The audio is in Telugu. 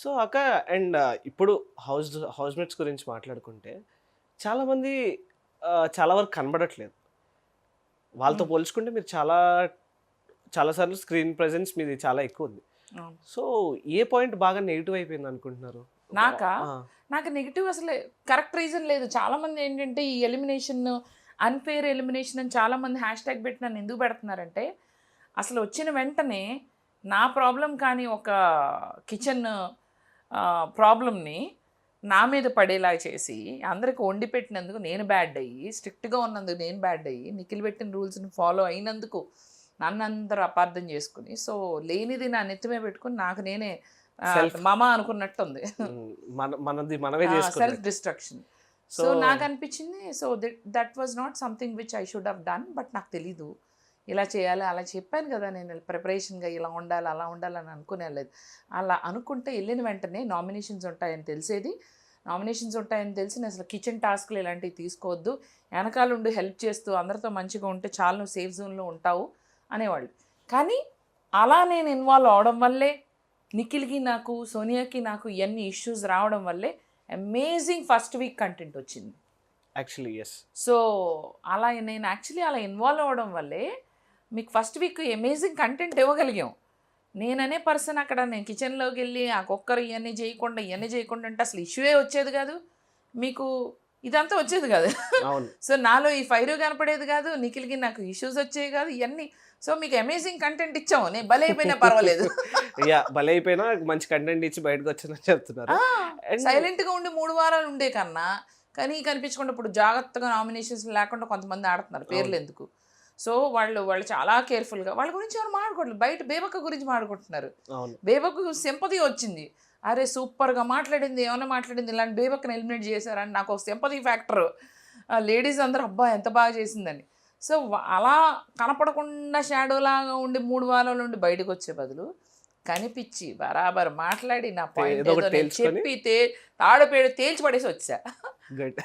సో అక్క అండ్ ఇప్పుడు హౌస్‌మేట్స్ గురించి మాట్లాడుకుంటే చాలామంది చాలా వరకు కనబడట్లేదు. వాళ్ళతో హ్మ్. పోల్చుకుంటే మీరు చాలా చాలా సార్లు స్క్రీన్ ప్రెజెన్స్ మీది చాలా ఎక్కువుంది. అవును. సో ఏ పాయింట్ బాగా నెగెటివ్ అయిపోయిందనుకుంటున్నారు? నాకా? ఆ! నాకు నెగెటివ్ అసలు కరెక్ట్ రీజన్ లేదు. చాలామంది ఏంటంటే ఈ ఎలిమినేషన్, అన్‌ఫెయిర్ ఎలిమినేషన్ అని చాలామంది హ్యాష్‌ట్యాగ్ పెట్టి నన్ను ఎందుకు పెడుతున్నారంటే, అసలు వచ్చిన వెంటనే నా ప్రాబ్లమ్ కానీ ఒక కిచెన్ ప్రాబ్లమ్‌ని నా మీద పడేలా చేసి, అందరికి వండి పెట్టినందుకు నేను బ్యాడ్ అయ్యి, స్ట్రిక్ట్‌గా ఉన్నందుకు నేను బ్యాడ్ అయ్యి, నిఖిల్ పెట్టిన రూల్స్‌ని ఫాలో అయినందుకు నన్నందరూ అపార్థం చేసుకొని, సో లేనిది నా నెత్తి మీద పెట్టుకొని నాకు నేనే సెల్ఫ్ మమ అనుకున్నట్టుంది. హ్మ్. మనది మనమే సెల్ఫ్ చేసుకున్నట్టు. డిస్ట్రక్షన్. సో సో నాకనిపించింది so that was not something which I should have done. But నాకు తెలీదు. ఇలా చేయాలి, అలా చెప్పాను కదా నేను ప్రిపరేషన్‌గా ఇలా ఉండాలి, అలా ఉండాలని అనుకుని వెళ్ళలేదు. అలా అనుకుంటే వెళ్ళిన వెంటనే నామినేషన్స్ ఉంటాయని తెలిసేది. నామినేషన్స్ ఉంటాయని తెలిసి నేను అసలు కిచెన్ టాస్క్‌లు ఇలాంటివి తీసుకోవద్దు. వెనకాలుండి హెల్ప్ చేస్తూ అందరితో మంచిగా ఉంటే చాలు, నువ్వు సేఫ్ జోన్‌లో ఉంటావు అనేవాళ్ళు. కానీ అలా నేను ఇన్వాల్వ్ అవ్వడం వల్లే నిఖిల్‌కి నాకు, సోనియాకి నాకు ఇయన్నీ ఇష్యూస్ రావడం వల్లే అమేజింగ్ ఫస్ట్ వీక్ కంటెంట్ వచ్చింది. Actually yes. సో, అలా నేను యాక్చువల్లీ అలా ఇన్వాల్వ్ అవ్వడం వల్లే మీకు ఫస్ట్ వీక్ అమేజింగ్ కంటెంట్ ఇవ్వగలిగాం. నేననే పర్సన్ అక్కడ నేను కిచెన్‌లోకెళ్ళి ఆ కుక్కర్ ఇయన్నీ చేయకుండా అంటే అసలు ఇష్యూయే వచ్చేది కాదు. మీకు ఇదంతా వచ్చేది కాదు. అవును. సో, నాలో ఈ ఫైరు కనపడేది కాదు. నిఖిల్‌కి నాకు ఇష్యూస్ వచ్చేవి కాదు. ఇయన్నీ సో, మీకు అమేజింగ్ కంటెంట్ ఇచ్చాము. నేను బలైపోయినా పర్వాలేదు. యాహ్! బలైపోయినా మంచి కంటెంట్ ఇచ్చి బయటకొచ్చానని చెప్తున్నారు. ఆ! అండ్ సైలెంట్‌గా ఉండి 3 వారాలు ఉండే కన్నా, కనిపించకుండా ఇప్పుడు జాగ్రత్తగా నామినేషన్స్ లేకుండా కొంతమంది ఆడుతున్నారు అవును. పేర్లెందుకు. సో, వాళ్ళు చాలా కేర్‌ఫుల్‌గా వాళ్ళ గురించి ఎవరు మాట్లాడుకోవట్లేదు. బయట బేబక్క గురించి మాట్లాడుకుంటున్నారు. అవును. బేబక్కకు సింపతి వచ్చింది. అరే! సూపర్‌గా మాట్లాడింది, ఏమన్నా మాట్లాడింది, ఇలాంటి బేబక్కని ఎలిమినేట్ చేశారని నాకు ఒక సింపతి ఫ్యాక్టర్. లేడీస్ అందరూ అబ్బా! ఎంత బాగా చేసిందని. సో, అలా కనపడకుండా షాడోలాగా ఉండి 3 వారాలు ఉండి బయటకొచ్చే బదులు కనిపిచ్చి, బరాబర్ మాట్లాడి, నా పాయింట్ ఏదో ఏదో ఒకటి నేను తేల్చుకొని చెప్పి తాడుపేడ తేల్చి పడేసి వచ్చేసా. గుడ్.